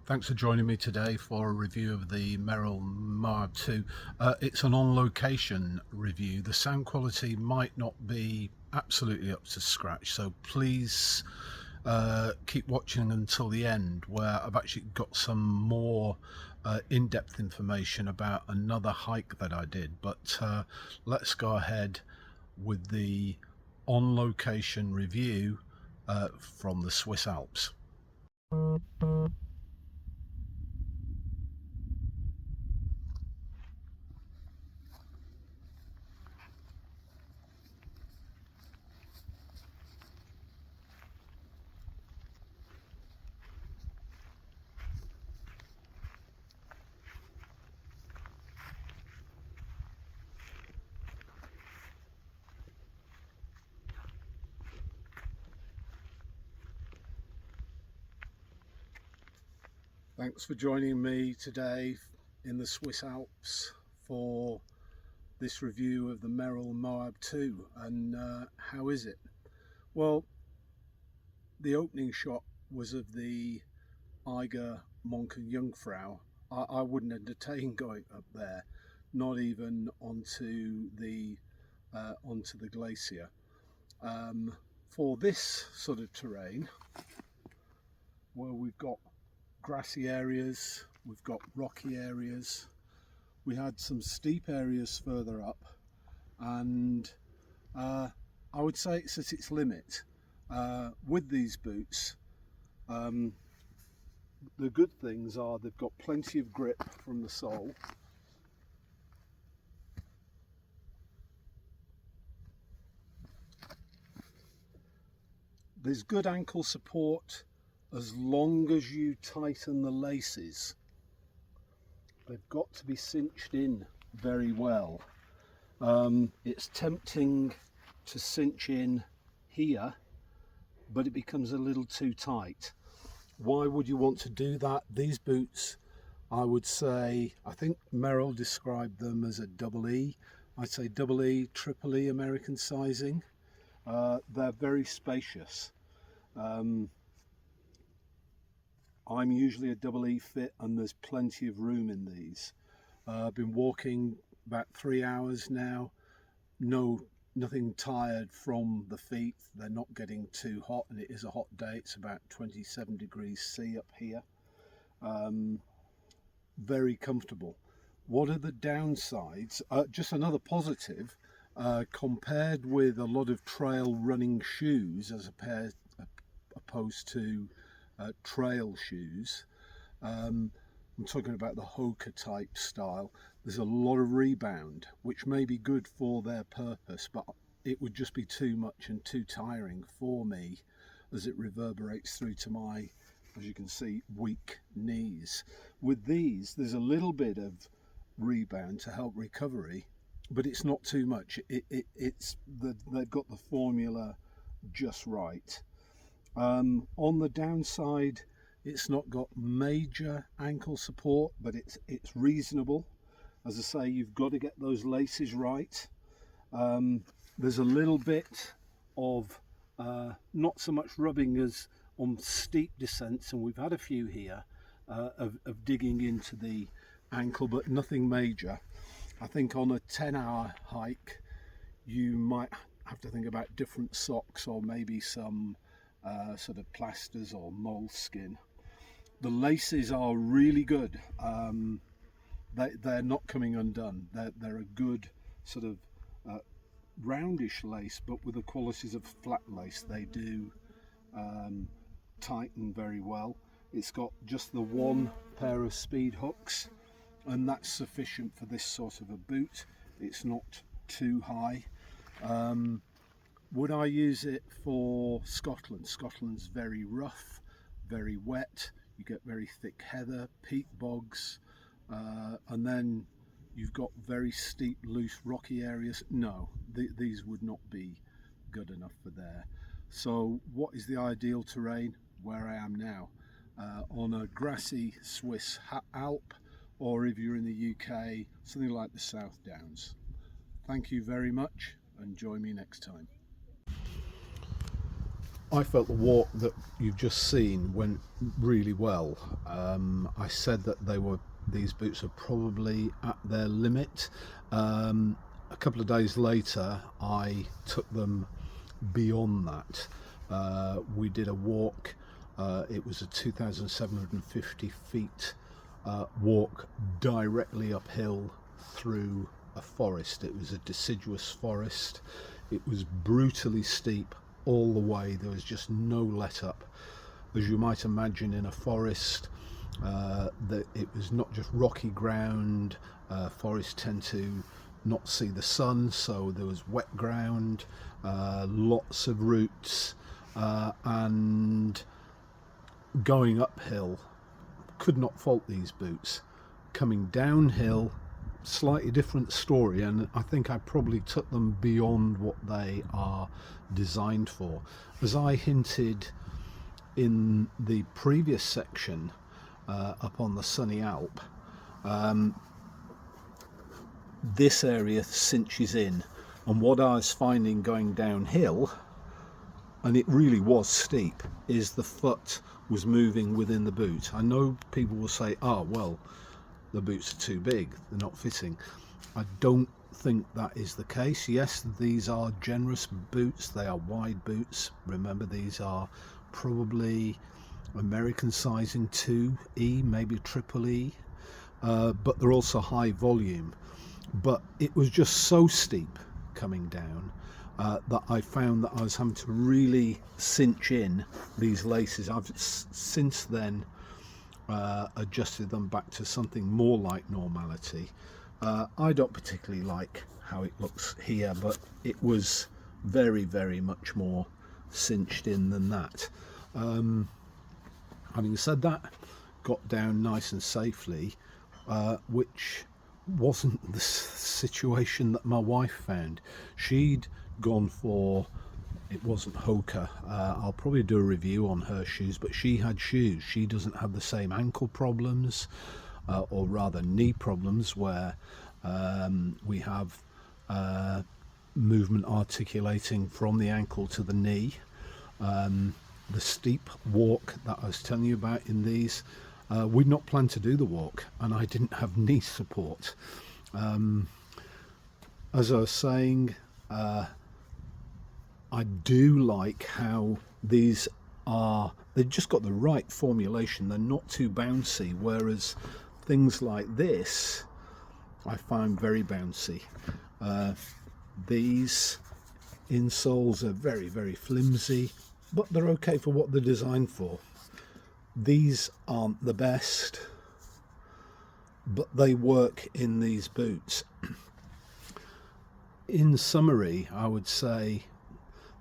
Thanks for joining me today for a review of the Merrell Moab 2. It's an on-location review. The sound quality might not be absolutely up to scratch, so please keep watching until the end, where I've actually got some more in-depth information about another hike that I did. But let's go ahead with the on-location review from the Swiss Alps. Thanks for joining me today in the Swiss Alps for this review of the Merrell Moab 2. And how is it? Well, the opening shot was of the Eiger Monken Jungfrau. I wouldn't entertain going up there, not even onto the glacier. For this sort of terrain, where we've got grassy areas, we've got rocky areas, we had some steep areas further up, and I would say it's at its limit with these boots. The good things are they've got plenty of grip from the sole. There's good ankle support as long as you tighten the laces. They've got to be cinched in very well. It's tempting to cinch in here, but it becomes a little too tight. Why would you want to do that? These boots, I would say, I think Merrell described them as a double E. I'd say double E, triple E American sizing. They're very spacious. I'm usually a double E fit, and there's plenty of room in these. I've been walking about 3 hours now. Nothing tired from the feet. They're not getting too hot, and it is a hot day. It's about 27 degrees C up here. Very comfortable. What are the downsides? Just another positive, compared with a lot of trail running shoes as opposed to trail shoes. I'm talking about the Hoka type style. There's a lot of rebound, which may be good for their purpose, but it would just be too much and too tiring for me as it reverberates through to my, as you can see, weak knees. With these, there's a little bit of rebound to help recovery, but it's not too much. They've got the formula just right. On the downside, it's not got major ankle support, but it's reasonable. As I say, you've got to get those laces right. There's a little bit of not so much rubbing as on steep descents, and we've had a few here of digging into the ankle, but nothing major. I think on a 10-hour hike you might have to think about different socks, or maybe some sort of plasters or moleskin. The laces are really good. They're not coming undone. They're a good sort of roundish lace, but with the qualities of flat lace. They do tighten very well. It's got just the one pair of speed hooks, and that's sufficient for this sort of a boot. It's not too high. Would I use it for Scotland? Scotland's very rough, very wet. You get very thick heather, peat bogs, and then you've got very steep, loose, rocky areas. No, these would not be good enough for there. So what is the ideal terrain? Where I am now, on a grassy Swiss Alp, or if you're in the UK, something like the South Downs. Thank you very much, and join me next time. I felt the walk that you've just seen went really well. I said that these boots are probably at their limit. A couple of days later, I took them beyond that. We did a walk. It was a 2,750 feet walk directly uphill through a forest. It was a deciduous forest. It was brutally steep all the way. There was just no let up. As you might imagine, in a forest, that it was not just rocky ground. Forests tend to not see the sun, so there was wet ground, lots of roots, and going uphill. Could not fault these boots. Coming downhill, slightly different story, and I think I probably took them beyond what they are designed for. As I hinted in the previous section up on the sunny Alp, this area cinches in, and what I was finding going downhill, and it really was steep, is the foot was moving within the boot. I know people will say, oh well, the boots are too big, they're not fitting. I don't think that is the case. Yes, these are generous boots, they are wide boots. Remember, these are probably American sizing 2E, maybe triple E, but they're also high volume. But it was just so steep coming down that I found that I was having to really cinch in these laces. I've since then adjusted them back to something more like normality. I don't particularly like how it looks here, but it was very, very much more cinched in than that. Having said that, got down nice and safely, which wasn't the situation that my wife found. She'd gone for, it wasn't Hoka. I'll probably do a review on her shoes, but she had shoes. She doesn't have the same ankle problems, or rather knee problems, where we have movement articulating from the ankle to the knee. The steep walk that I was telling you about in these, we'd not planned to do the walk, and I didn't have knee support. As I was saying, I do like how these are, they've just got the right formulation. They're not too bouncy, whereas things like this I find very bouncy. These insoles are very, very flimsy, but they're okay for what they're designed for. These aren't the best, but they work in these boots. In summary, I would say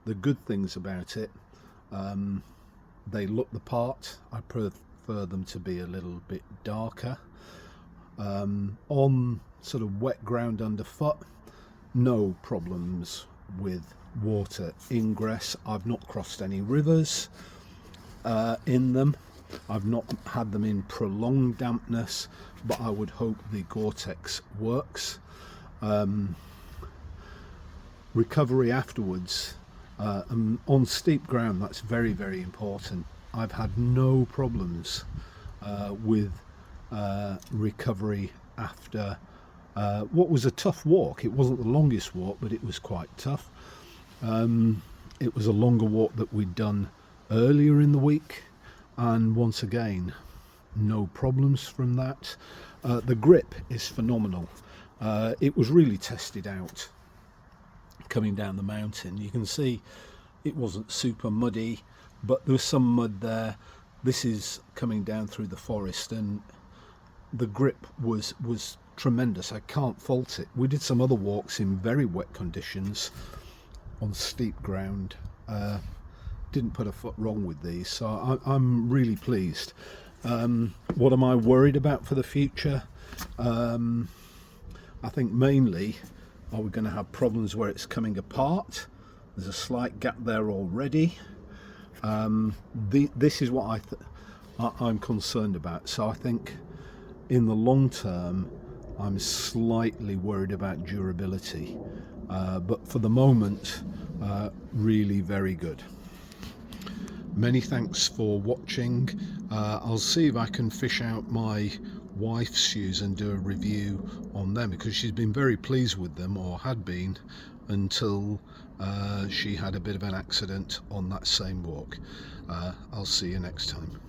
the good things about it, they look the part. I prefer them to be a little bit darker. On sort of wet ground underfoot, no problems with water ingress. I've not crossed any rivers in them. I've not had them in prolonged dampness, but I would hope the Gore-Tex works. Recovery afterwards, on steep ground, that's very, very important. I've had no problems with recovery after what was a tough walk. It wasn't the longest walk, but it was quite tough. It was a longer walk that we'd done earlier in the week, and once again, no problems from that. The grip is phenomenal. It was really tested out coming down the mountain. You can see it wasn't super muddy, but there was some mud there. This is coming down through the forest, and the grip was tremendous. I can't fault it. We did some other walks in very wet conditions on steep ground. Didn't put a foot wrong with these, so I'm really pleased. What am I worried about for the future? I think mainly, are we going to have problems where it's coming apart? There's a slight gap there already. This is what I'm concerned about. So I think in the long term, I'm slightly worried about durability. But for the moment, really very good. Many thanks for watching. I'll see if I can fish out my wife's shoes and do a review on them, because she's been very pleased with them, or had been, until she had a bit of an accident on that same walk. I'll see you next time.